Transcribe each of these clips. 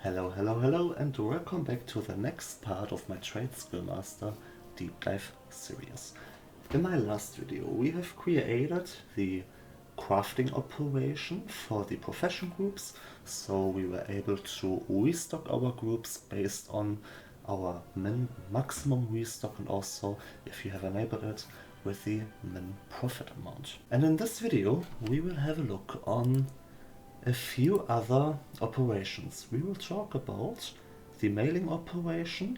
Hello, and welcome back to the next part of my TradeSkillMaster deep dive series. In my last video, we have created the crafting operation for the profession groups, so we were able to restock our groups based on our maximum restock, and also if you have enabled it with the min profit amount. And in this video, we will have a look on a few other operations. We will talk about the mailing operation,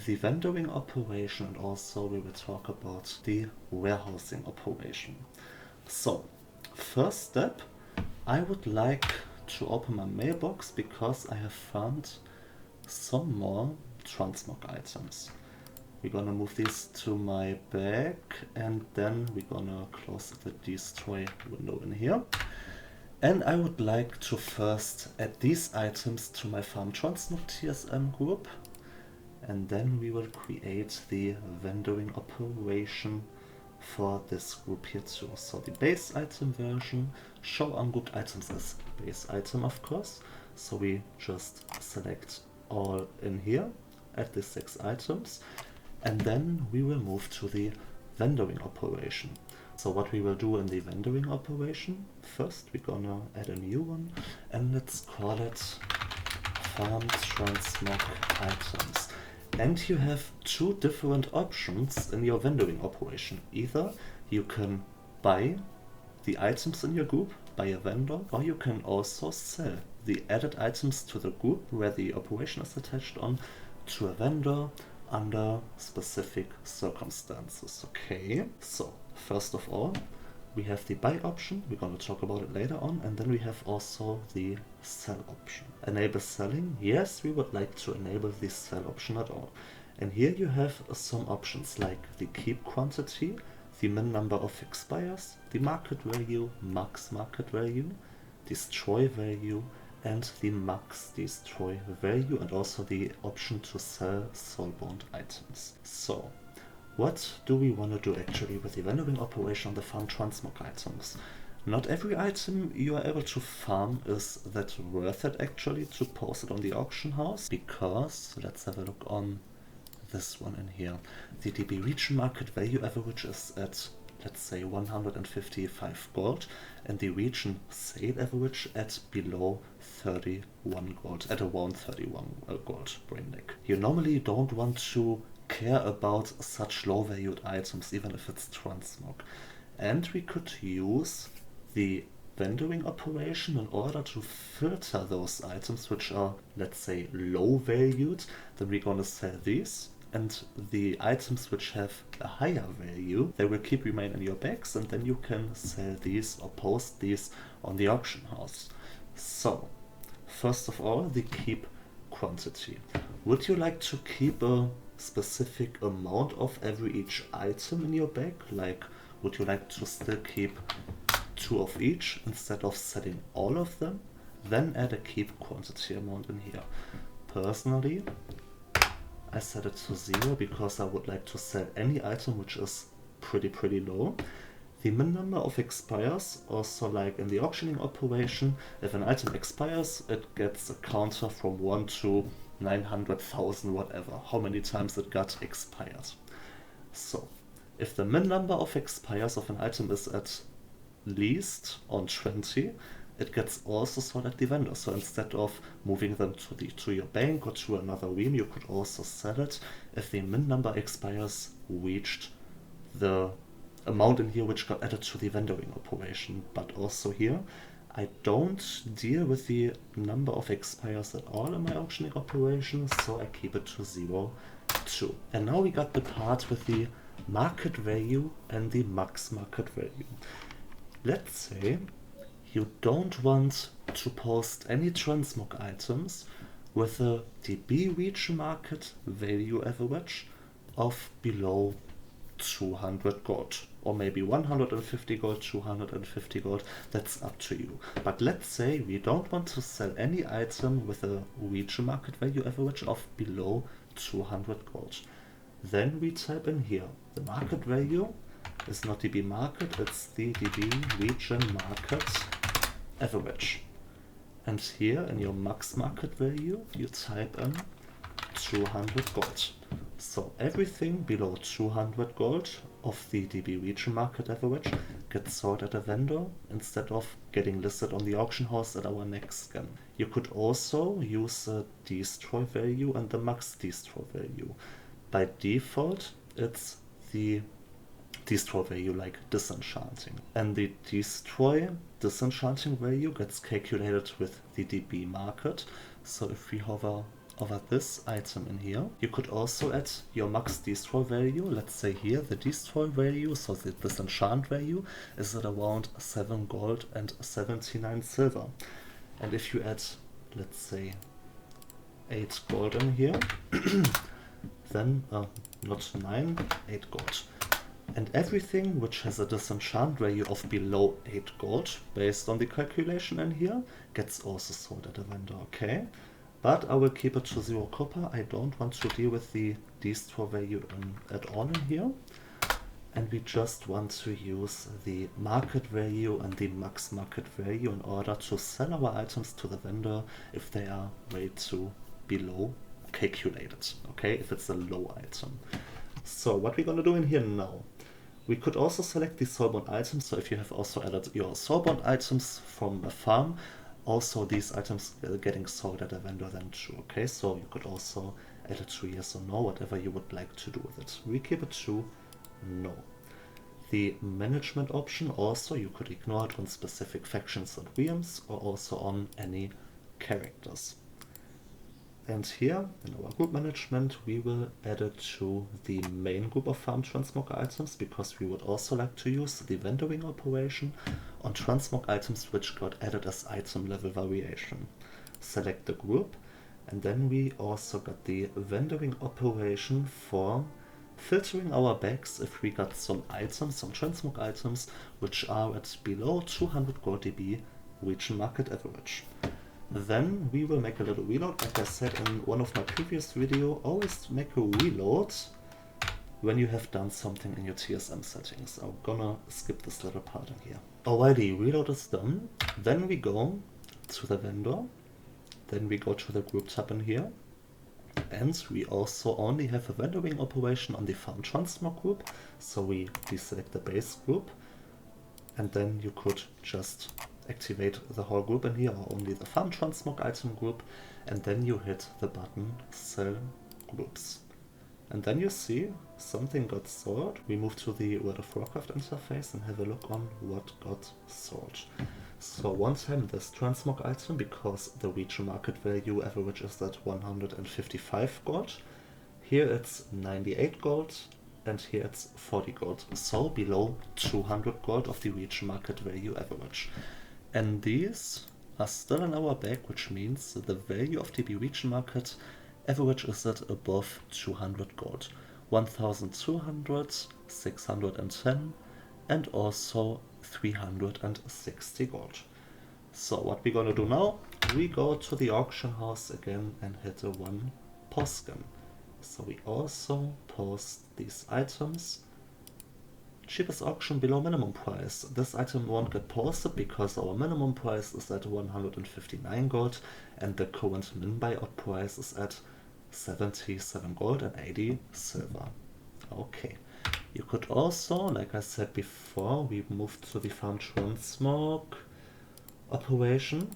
the vendoring operation, and also we will talk about the warehousing operation. So, first step, I would like to open my mailbox because I have found some more Transmog items. We're gonna move these to my bag, and then we're gonna close the destroy window in here. And I would like to first add these items to my farm Transmog TSM group, and then we will create the vendoring operation for this group here too. So the base item version, show ungrouped items as base item, of course. So we just select all in here, add the 6 items, and then we will move to the vendoring operation. So what we will do in the vendoring operation, first we're gonna add a new one, and let's call it farm Transmog items. And you have 2 different options in your vendoring operation. Either you can buy the items in your group by a vendor, or you can also sell the added items to the group where the operation is attached on to a vendor under specific circumstances. Okay, so first of all, we have the buy option. We're going to talk about it later on. And then we have also the sell option. Enable selling. Yes, we would like to enable the sell option at all. And here you have some options like the keep quantity, the min number of expires, the market value, max market value, destroy value, and the max destroy value, and also the option to sell soulbound items. So, what do we want to do actually with the vendoring operation on the farm Transmog items? Not every item you are able to farm is that worth it actually to post it on the auction house, because let's have a look on this one in here. The DB region market value average is at, let's say, 155 gold, and the region sale average at below 31 gold, at around 31 gold brain neck. You normally don't want to care about such low valued items, even if it's Transmog. And we could use the vendoring operation in order to filter those items which are, let's say, low valued. Then we're gonna sell these, and the items which have a higher value, they will remain in your bags, and then you can sell these or post these on the auction house. So, first of all, the keep quantity. Would you like to keep a specific amount of each item in your bag? Like, would you like to still keep 2 of each instead of selling all of them? Then add a keep quantity amount in here. Personally, I set it to 0 because I would like to sell any item which is pretty low. The min number of expires, also like in the auctioning operation, if an item expires, it gets a counter from 1 to 900,000, whatever, how many times it got expired. So, if the min number of expires of an item is at least on 20, it gets also sold at the vendor. So instead of moving them to your bank or to another realm, you could also sell it if the min number expires reached the amount in here which got added to the vendoring operation. But also here, I don't deal with the number of expires at all in my auctioning operation, so I keep it to 0 too. And now we got the part with the market value and the max market value. Let's say you don't want to post any Transmog items with a DB region market value average of below 200 gold, or maybe 150 gold, 250 gold, that's up to you. But let's say we don't want to sell any item with a region market value average of below 200 gold. Then we type in here, the market value is not DB market, it's the DB region market average. And here in your max market value, you type in 200 gold. So everything below 200 gold of the DB region market average gets sold at a vendor instead of getting listed on the auction house at our next scan. You could also use the destroy value and the max destroy value. By default, it's the destroy value like disenchanting. And the destroy disenchanting value gets calculated with the DB market. So if we hover over this item in here, you could also add your max destroy value. Let's say here the destroy value, so the disenchant value, is at around 7 gold and 79 silver. And if you add, let's say, 8 gold in here, then, not 9, 8 gold. And everything which has a disenchant value of below 8 gold, based on the calculation in here, gets also sold at a vendor, okay? But I will keep it to 0 copper. I don't want to deal with the destroy value at all in here. And we just want to use the market value and the max market value in order to sell our items to the vendor if they are way too below calculated, okay, if it's a low item. So what we're going to do in here now, we could also select the soulbound items. So if you have also added your soulbound items from a farm, also these items are getting sold at a vendor then too, okay? So you could also add it to yes or no, whatever you would like to do with it. We keep it to no. The management option also, you could ignore it on specific factions and realms or also on any characters. And here in our group management, we will add it to the main group of farm transmog items because we would also like to use the vendoring operation on transmog items which got added as item level variation. Select the group, and then we also got the vendoring operation for filtering our bags if we got some items, some transmog items, which are at below 200 gold DB region market average. Then we will make a little reload. Like I said in one of my previous videos, always make a reload when you have done something in your TSM settings. I'm gonna skip this little part in here. Alrighty, reload is done. Then we go to the vendor. Then we go to the group tab in here. And we also only have a vendoring operation on the farm transmog group. So we deselect the base group. And then you could just activate the whole group in here, or only the farm transmog item group, and then you hit the button sell groups. And then you see something got sold. We move to the World of Warcraft interface and have a look on what got sold. So one time this transmog item, because the region market value average is at 155 gold, here it's 98 gold, and here it's 40 gold, so below 200 gold of the region market value average. And these are still in our bag, which means the value of DB region market average is at above 200 gold. 1200, 610, and also 360 gold. So what we're gonna do now, we go to the auction house again and hit a 1 post scan. So we also post these items. Cheapest auction below minimum price. This item won't get posted because our minimum price is at 159 gold and the current min buyout price is at 77 gold and 80 silver. Okay. You could also, like I said before, we moved to the farm transmog operation.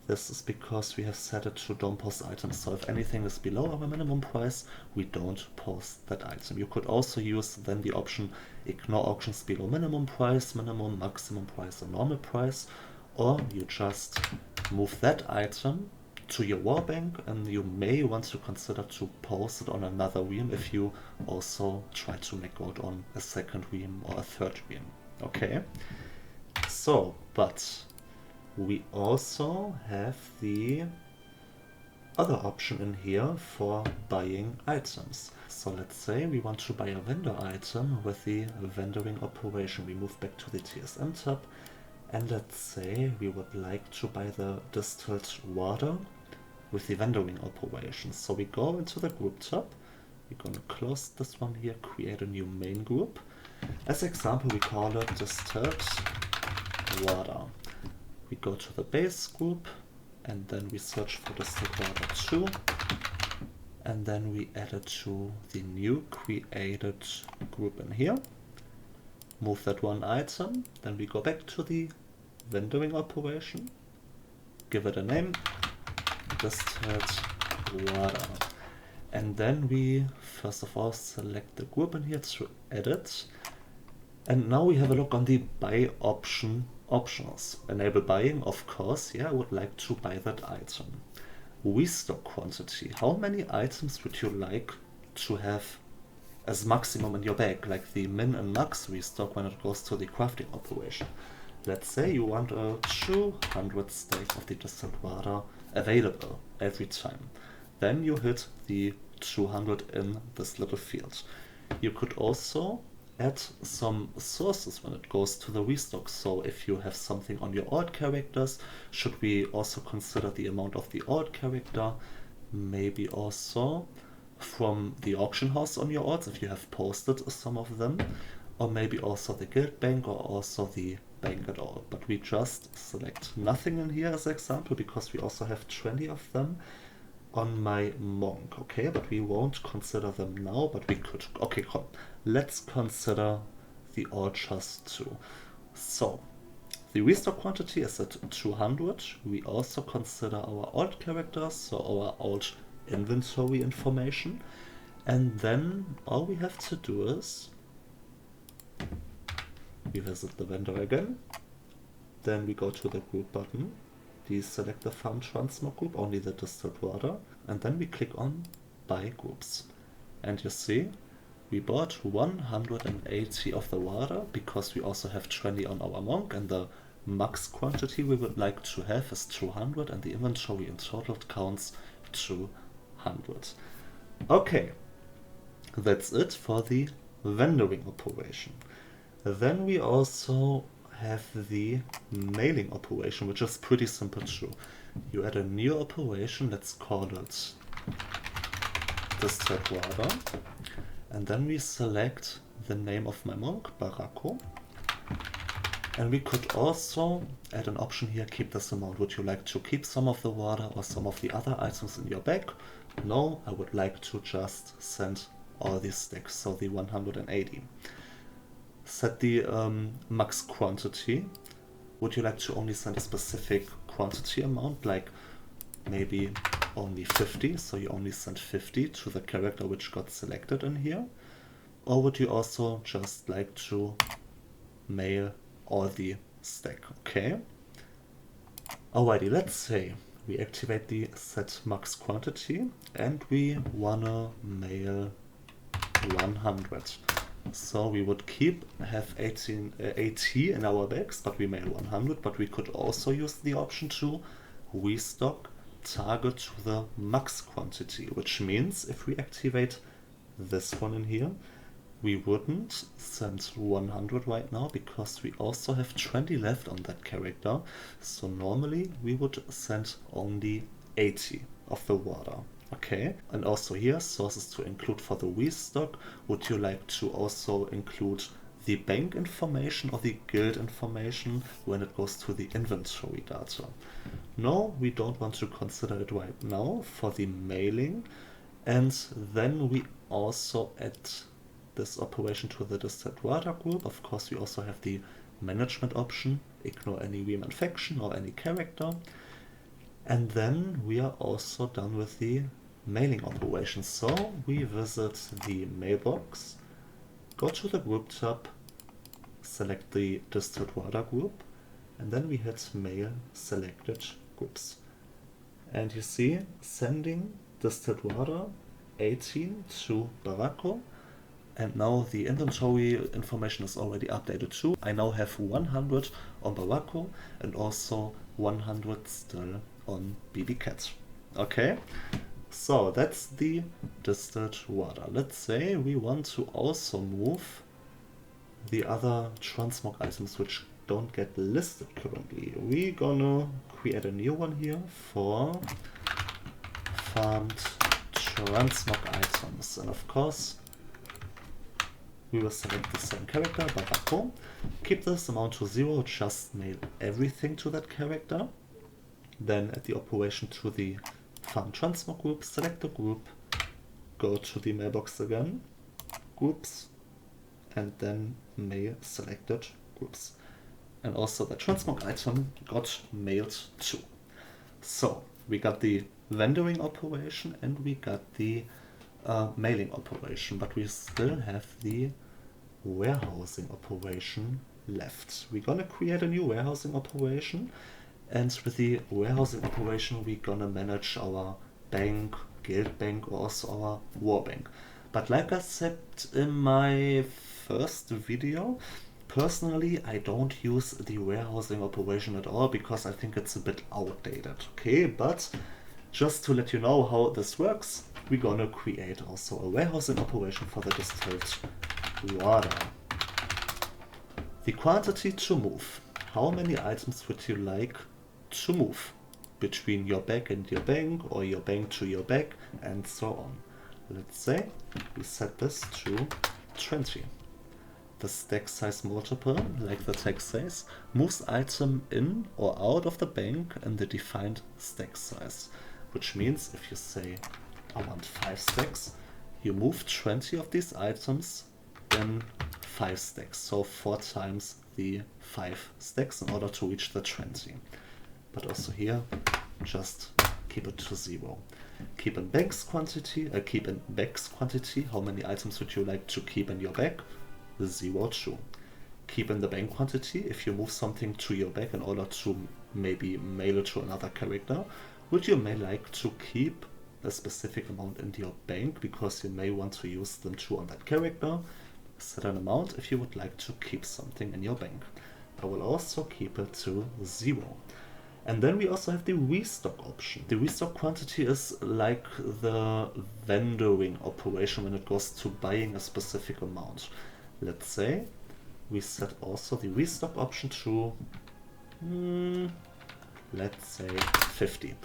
This is because we have set it to don't post items, so if anything is below our minimum price, we don't post that item. You could also use then the option ignore auctions below minimum price, minimum, maximum price, and normal price, or you just move that item to your warbank, and you may want to consider to post it on another realm if you also try to make gold on a second realm or a third realm. Okay, so but we also have the other option in here for buying items. So let's say we want to buy a vendor item with the vendoring operation. We move back to the TSM tab, and let's say we would like to buy the distilled water with the vendoring operation. So we go into the group tab, we're going to close this one here, create a new main group. As example, we call it distilled water. We go to the base group, and then we search for distilled water 2, and then we add it to the new created group in here. Move that one item, then we go back to the vendoring operation, give it a name, distilled water. And then we first of all select the group in here to edit. And now we have a look on the buy options. Enable buying, of course, yeah, I would like to buy that item. Restock quantity, how many items would you like to have as maximum in your bag, like the min and max restock when it goes to the crafting operation. Let's say you want a 200 stack of the distilled water available every time. Then you hit the 200 in this little field. You could also add some sources when it goes to the restock. So if you have something on your alt characters, should we also consider the amount of the alt character? Maybe also from the auction house on your alts, if you have posted some of them, or maybe also the guild bank, or also the bank at all. But we just select nothing in here as an example, because we also have 20 of them on my monk, okay? But we won't consider them now, but we could. Okay, come. Let's consider the alt chest too. So, the restock quantity is at 200. We also consider our alt characters, so our alt inventory information. And then all we have to do is we visit the vendor again. Then we go to the group button. Deselect the farm transmog group, only the distilled water. And then we click on buy groups. And you see, we bought 180 of the water because we also have 20 on our monk, and the max quantity we would like to have is 200, and the inventory in total counts 200. Okay, that's it for the vendoring operation. Then we also have the mailing operation, which is pretty simple too. You add a new operation, let's call it distilled water, and then we select the name of my monk, Barako. And we could also add an option here, keep this amount. Would you like to keep some of the water or some of the other items in your bag? No, I would like to just send all these stacks, so the 180. Set the max quantity. Would you like to only send a specific quantity amount, like maybe only 50, so you only send 50 to the character which got selected in here? Or would you also just like to mail all the stack? Okay. Alrighty, let's say we activate the set max quantity and we wanna mail 100. So we would have 80 in our bags, but we mail 100, but we could also use the option to restock target to the max quantity, which means if we activate this one in here, we wouldn't send 100 right now because we also have 20 left on that character. So normally we would send only 80 of the water. Okay, and also here, sources to include for the restock. Would you like to also include the bank information or the guild information when it goes to the inventory data? No, we don't want to consider it right now for the mailing. And then we also add this operation to the distilled water group. Of course, we also have the management option, ignore any remanufacturing or any character. And then we are also done with the mailing operation. So we visit the mailbox, go to the group tab, select the distilled water group, and then we hit mail selected groups. And you see, sending distilled water 18 to Barako. And now the inventory information is already updated too. I now have 100 on Barako and also 100 still on BB Cat. Okay, so that's the distilled water. Let's say we want to also move the other transmog items which don't get listed currently. We're gonna create a new one here for farmed transmog items, and of course we will select the same character, Barako. Keep this amount to 0, just mail everything to that character. then add the operation to the farm transmog group, select the group, go to the mailbox again, groups, and then mail selected groups. And also the transmog item got mailed too. So we got the vendoring operation and we got the mailing operation, but we still have the warehousing operation left. We're gonna create a new warehousing operation, and with the warehousing operation we're gonna manage our bank, guild bank, or also our war bank. But like I said in my first video, personally I don't use the warehousing operation at all because I think it's a bit outdated, okay? But just to let you know how this works, we're gonna create also a warehousing operation for the distilled water. The quantity to move. How many items would you like to move between your bag and your bank, or your bank to your bag, and so on? Let's say we set this to 20. The stack size multiple, like the text says, moves item in or out of the bank in the defined stack size. Which means if you say I want 5 stacks, you move 20 of these items in 5 stacks. So 4 times the 5 stacks in order to reach the 20. But also here, just keep it to 0. Keep in bags quantity, how many items would you like to keep in your bag? 0 too. Keep in the bank quantity, if you move something to your bag in order to maybe mail it to another character, would you may like to keep a specific amount in your bank because you may want to use them too on that character. Set an amount if you would like to keep something in your bank. I will also keep it to 0. And then we also have the restock option. The restock quantity is like the vendoring operation when it goes to buying a specific amount. Let's say we set also the restock option to, let's say 50.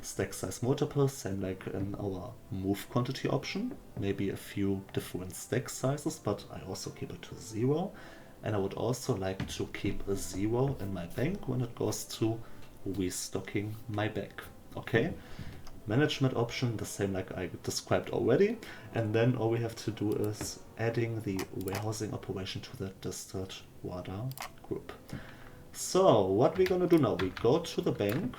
Stack size multiple, same like in our move quantity option. Maybe a few different stack sizes, but I also keep it to 0. And I would also like to keep a 0 in my bank when it goes to restocking my bag. Okay? Management option, the same like I described already. And then all we have to do is adding the warehousing operation to the distilled water group. So what we're gonna do now, we go to the bank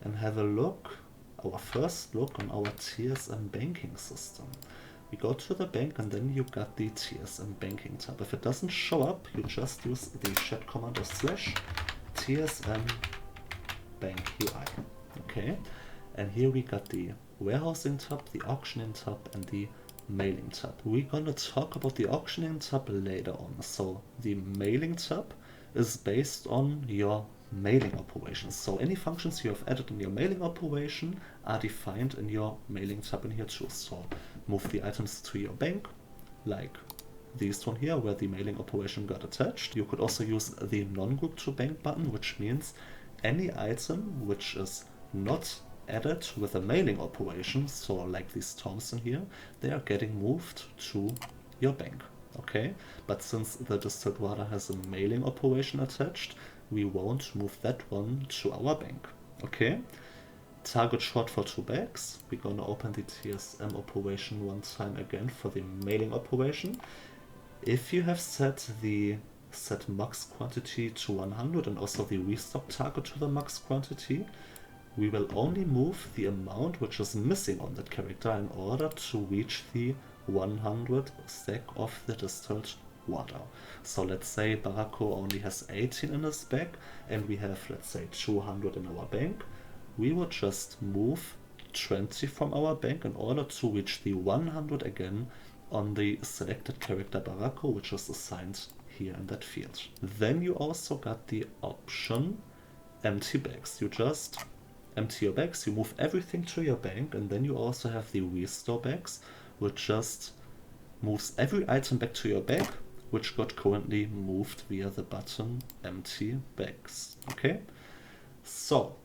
and have a look, our first look on our TSM-Banking system. We go to the bank and then you got the TSM-Banking tab. If it doesn't show up, you just use the chat command of /TSM-Bank-UI. Okay, and here we got the warehousing tab, the auctioning tab, and the mailing tab. We're gonna talk about the auctioning tab later on. So the mailing tab is based on your mailing operations. So any functions you have added in your mailing operation are defined in your mailing tab in here too. So move the items to your bank, like this one here where the mailing operation got attached. You could also use the non-group to bank button, which means any item which is not added with a mailing operation, so like these tomes in here, they are getting moved to your bank. Okay, but since the distilled water has a mailing operation attached, we won't move that one to our bank. Okay, target short for 2 bags. We're gonna open the TSM operation one time again for the mailing operation. If you have set the set max quantity to 100 and also the restock target to the max quantity, we will only move the amount which is missing on that character in order to reach the 100 stack of the distilled water. So let's say Barako only has 18 in his bag and we have, let's say, 200 in our bank. We would just move 20 from our bank in order to reach the 100 again on the selected character Barako, which is assigned here in that field. Then you also got the option empty bags. You just empty your bags, you move everything to your bank, and then you also have the restore bags, which just moves every item back to your bag, which got currently moved via the button empty bags. Okay, so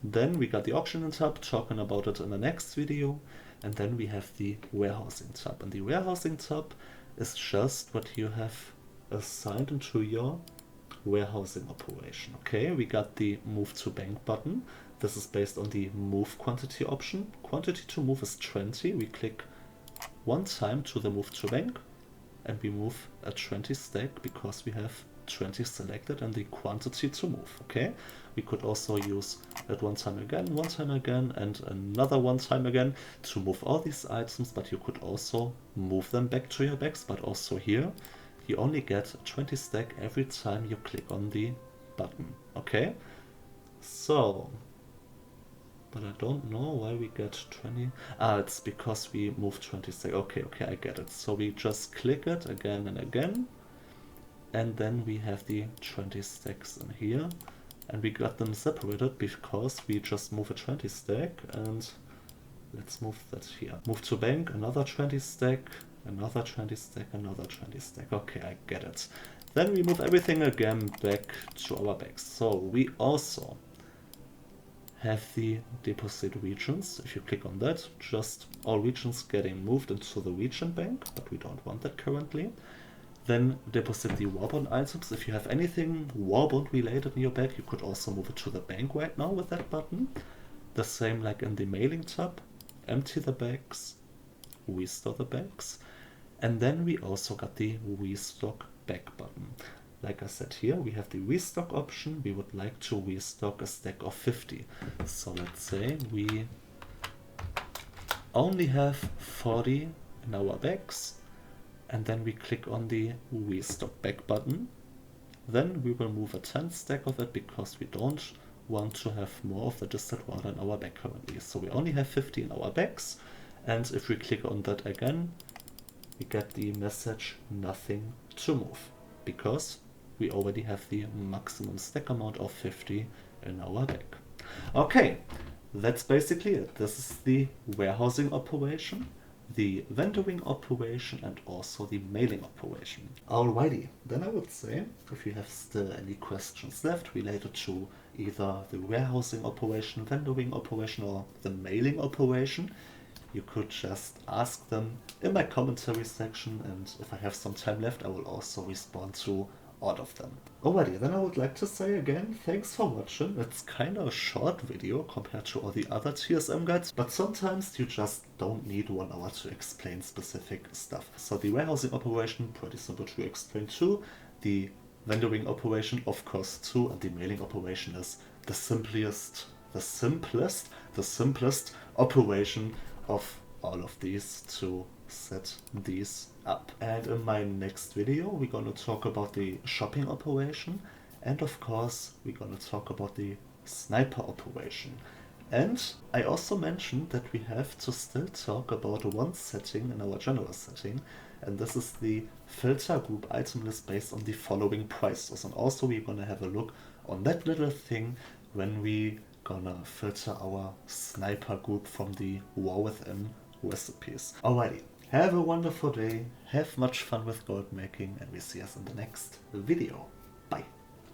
then we got the auctioning tab, talking about it in the next video, and then we have the warehousing tab. And the warehousing tab is just what you have assigned into your warehousing operation. Okay, we got the move to bank button. This is based on the move quantity option. Quantity to move is 20. We click one time to the move to bank and we move a 20 stack because we have 20 selected and the quantity to move. Okay, we could also use it one time again, and another one time again to move all these items, but you could also move them back to your bags. But also here, you only get a 20 stack every time you click on the button. Okay, so, but I don't know why we get 20. It's because we move 20 stack. Okay, I get it. So we just click it again and again, and then we have the 20 stacks in here, and we got them separated because we just move a 20 stack, and let's move that here. Move to bank, another 20 stack, another 20 stack, another 20 stack. Okay, I get it. Then we move everything again back to our bags. So we also have the deposit regions. If you click on that, just all regions getting moved into the region bank, but we don't want that currently. Then deposit the war-bound items. If you have anything war-bound related in your bag, you could also move it to the bank right now with that button. The same like in the mailing tab. Empty the bags, restore the bags, and then we also got the restock bag button. Like I said here, we have the restock option. We would like to restock a stack of 50. So let's say we only have 40 in our bags, and then we click on the restock bag button. Then we will move a 10 stack of it because we don't want to have more of the distant water in our bag currently. So we only have 50 in our bags, and if we click on that again, we get the message nothing to move because we already have the maximum stack amount of 50 in our bag. Okay, that's basically it. This is the warehousing operation, the vendoring operation, and also the mailing operation. Alrighty, then I would say if you have still any questions left related to either the warehousing operation, vendoring operation, or the mailing operation, you could just ask them in my commentary section, and if I have some time left, I will also respond to all of them. Alrighty, then I would like to say again, thanks for watching. It's kind of a short video compared to all the other TSM guides, but sometimes you just don't need 1 hour to explain specific stuff. So the warehousing operation, pretty simple to explain too. The vendoring operation, of course, too, and the mailing operation is the simplest operation of all of these to set these up. And in my next video, we're going to talk about the shopping operation, and of course, we're going to talk about the sniper operation. And I also mentioned that we have to still talk about one setting in our general setting, and this is the filter group item list based on the following prices. And also we're gonna have a look on that little thing when we gonna filter our sniper group from the War Within recipes. Alrighty, have a wonderful day, have much fun with gold making, and we see us in the next video.